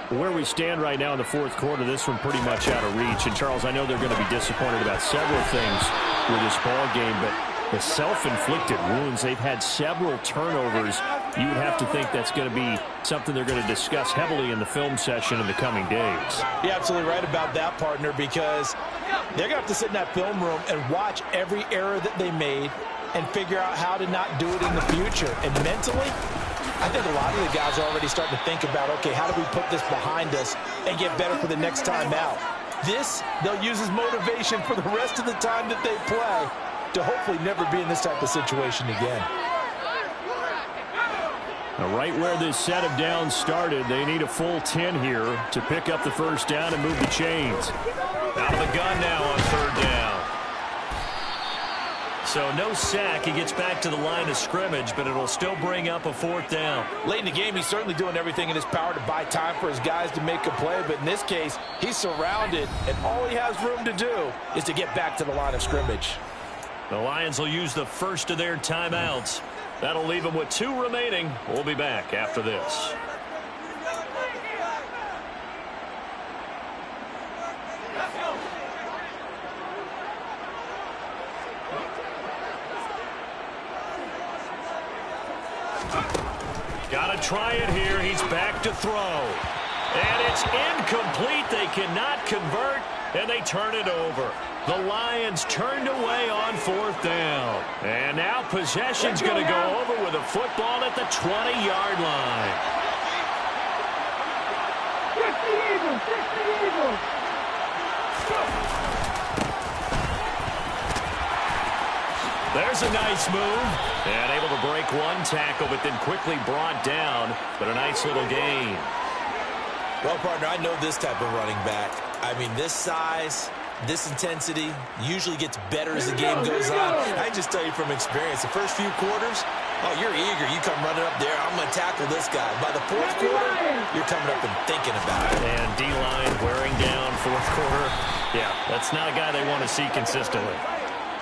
Where we stand right now in the 4th quarter, this one pretty much out of reach. And, Charles, I know they're going to be disappointed about several things with this ball game, but the self-inflicted wounds, they've had several turnovers. You would have to think that's going to be something they're going to discuss heavily in the film session in the coming days. You're absolutely right about that, partner, because they're going to have to sit in that film room and watch every error that they made and figure out how to not do it in the future. And mentally, I think a lot of the guys are already starting to think about, okay, how do we put this behind us and get better for the next time out? This, they'll use as motivation for the rest of the time that they play to hopefully never be in this type of situation again. Now, right where this set of downs started, they need a full 10 here to pick up the 1st down and move the chains. Out of the gun now on 3rd down. So no sack. He gets back to the line of scrimmage, but it'll still bring up a 4th down. Late in the game, he's certainly doing everything in his power to buy time for his guys to make a play, but in this case, he's surrounded, and all he has room to do is to get back to the line of scrimmage. The Lions will use the first of their timeouts. That'll leave them with 2 remaining. We'll be back after this. Got to try it here. He's back to throw. And it's incomplete. They cannot convert, and they turn it over. The Lions turned away on 4th down. And now possession's going to go over with a football at the 20-yard line. 60 Eagles. There's a nice move. And able to break one tackle, but then quickly brought down. But a nice little gain. Well, partner, I know this type of running back. I mean, this size, this intensity usually gets better as the game goes on. I just tell you from experience, the first few quarters, oh, you're eager. You come running up there, I'm going to tackle this guy. By the 4th quarter, you're coming up and thinking about it. And D-line wearing down 4th quarter. Yeah, that's not a guy they want to see consistently.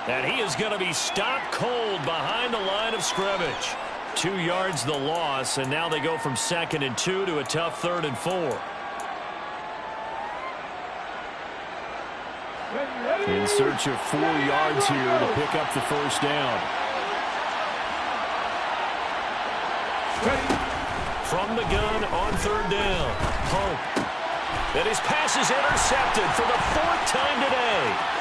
And he is going to be stopped cold behind the line of scrimmage. 2 yards the loss, and now they go from 2nd and 2 to a tough 3rd and 4. In search of 4 yards here to pick up the first down. From the gun on 3rd down. Hope. And his pass is intercepted for the 4th time today.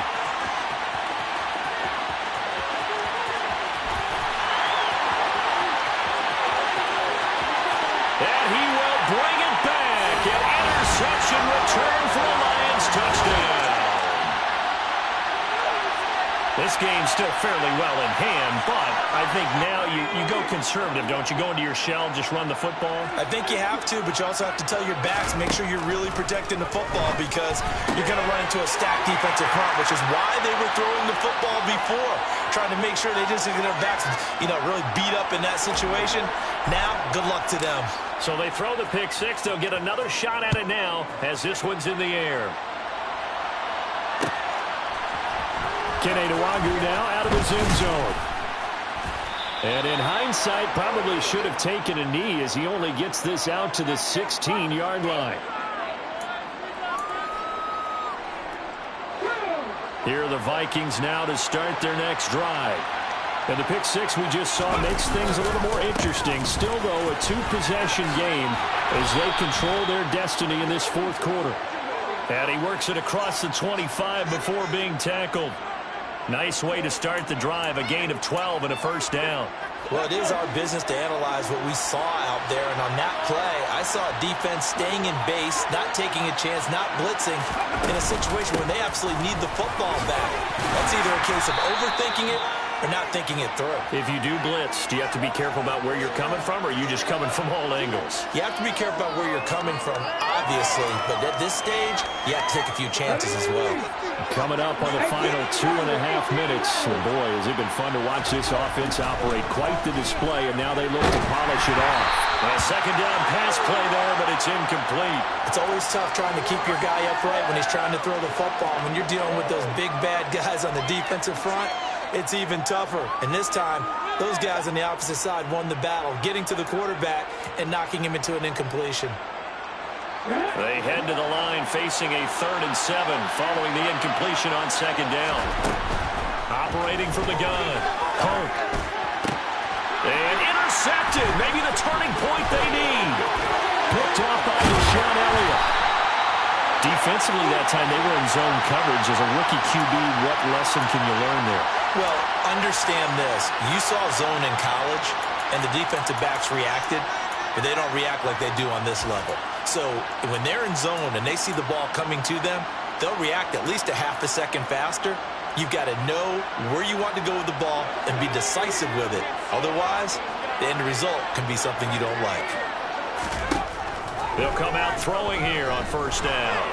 And he will bring it back. An interception return for a Lions touchdown. This game's still fairly well in hand, but I think now you go conservative, don't you? Go into your shell, just run the football? I think you have to, but you also have to tell your backs, make sure you're really protecting the football because you're going to run into a stacked defensive front, which is why they were throwing the football before, trying to make sure they just get their backs, really beat up in that situation. Now, good luck to them. So they throw the pick six. They'll get another shot at it now as this one's in the air. Kenedawagu now out of his end zone. And in hindsight, probably should have taken a knee as he only gets this out to the 16-yard line. Here are the Vikings now to start their next drive. And the pick six we just saw makes things a little more interesting. Still, though, a two-possession game as they control their destiny in this 4th quarter. And he works it across the 25 before being tackled. Nice way to start the drive, a gain of 12 and a first down. Well, it is our business to analyze what we saw out there, and on that play, I saw a defense staying in base, not taking a chance, not blitzing in a situation where they absolutely need the football back. That's either a case of overthinking it or not thinking it through. If you do blitz, do you have to be careful about where you're coming from, or are you just coming from all angles? You have to be careful about where you're coming from, obviously, but at this stage, you have to take a few chances as well. Coming up on the final 2.5 minutes. And boy, has it been fun to watch this offense operate. Quite the display, and now they look to polish it off. A second down pass play there, but it's incomplete. It's always tough trying to keep your guy upright when he's trying to throw the football. When you're dealing with those big, bad guys on the defensive front, it's even tougher. And this time, those guys on the opposite side won the battle, getting to the quarterback and knocking him into an incompletion. They head to the line facing a 3rd and 7 following the incompletion on second down. Operating from the gun. Hope. And intercepted. Maybe the turning point they need. Picked off by Deshaun Elliott. Defensively that time they were in zone coverage. As a rookie QB, what lesson can you learn there? Well, understand this. You saw zone in college, and the defensive backs reacted, but they don't react like they do on this level. So when they're in zone and they see the ball coming to them, they'll react at least a half a second faster. You've got to know where you want to go with the ball and be decisive with it. Otherwise, the end result can be something you don't like. They'll come out throwing here on first down.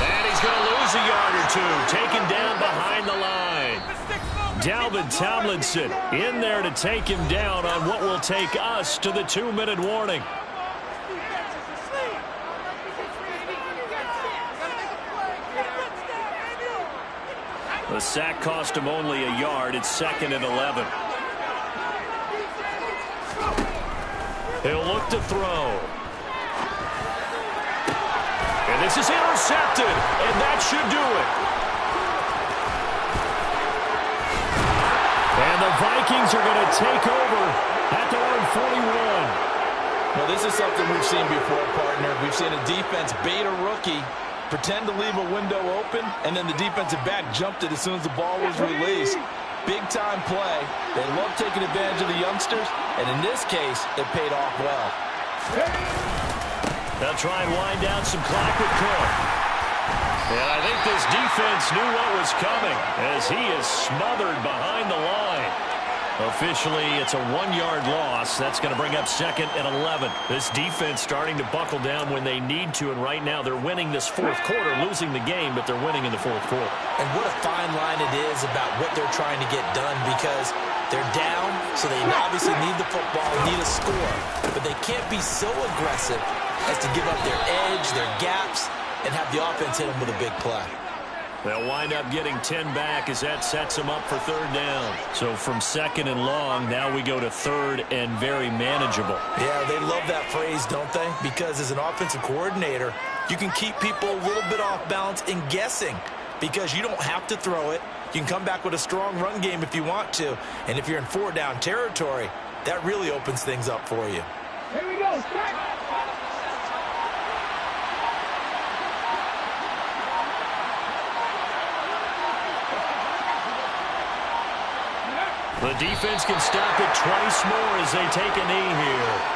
And he's going to lose a yard or two, taken down behind the line. Dalvin Tomlinson in there to take him down on what will take us to the 2-minute warning. The sack cost him only a yard. It's 2nd and 11. He'll look to throw. And this is intercepted, and that should do it. And the Vikings are going to take over at their own 41. Well, this is something we've seen before, partner. We've seen a defense bait a rookie Pretend to leave a window open, and then the defensive back jumped it as soon as the ball was released. Big-time play. They love taking advantage of the youngsters, and in this case, it paid off well. They'll try and wind down some clock with Cook. And I think this defense knew what was coming as he is smothered behind the line. Officially, it's a 1-yard loss. That's going to bring up 2nd and 11. This defense starting to buckle down when they need to, and right now they're winning this fourth quarter, losing the game, but they're winning in the fourth quarter. And what a fine line it is about what they're trying to get done, because they're down, so they obviously need the football, need a score. But they can't be so aggressive as to give up their edge, their gaps, and have the offense hit them with a big play. They'll wind up getting 10 back as that sets them up for 3rd down. So from 2nd and long, now we go to 3rd and very manageable. Yeah, they love that phrase, don't they? Because as an offensive coordinator, you can keep people a little bit off balance in guessing, because you don't have to throw it. You can come back with a strong run game if you want to. And if you're in 4-down territory, that really opens things up for you. Here we go. The defense can stop it twice more as they take a knee here.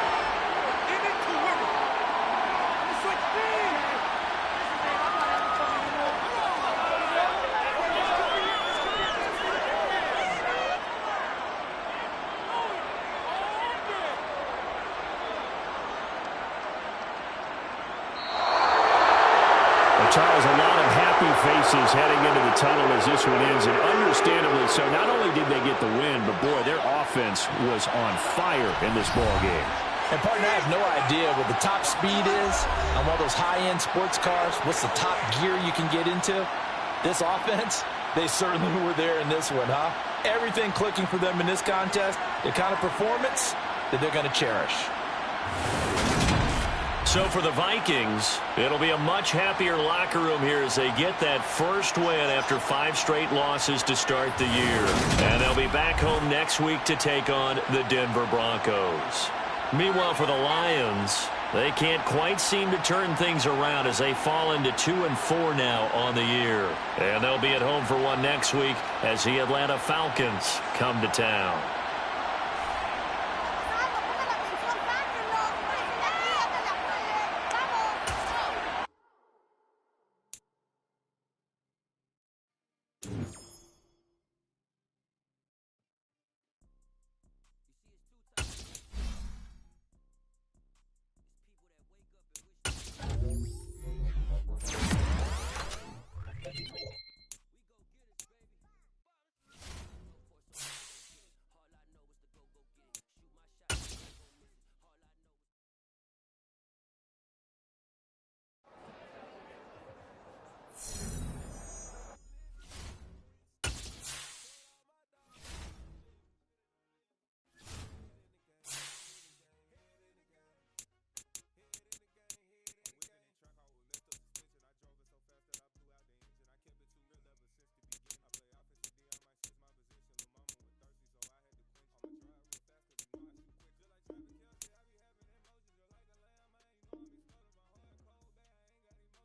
Charles, a lot of happy faces heading into the tunnel as this one ends, and understandably so. Not only did they get the win, but, boy, their offense was on fire in this ball game. And, partner, I have no idea what the top speed is on one of those high-end sports cars. What's the top gear you can get into? This offense, they certainly were there in this one, huh? Everything clicking for them in this contest, the kind of performance that they're going to cherish. So for the Vikings, it'll be a much happier locker room here as they get that first win after 5 straight losses to start the year. And they'll be back home next week to take on the Denver Broncos. Meanwhile, for the Lions, they can't quite seem to turn things around as they fall into 2-4 now on the year. And they'll be at home for one next week as the Atlanta Falcons come to town.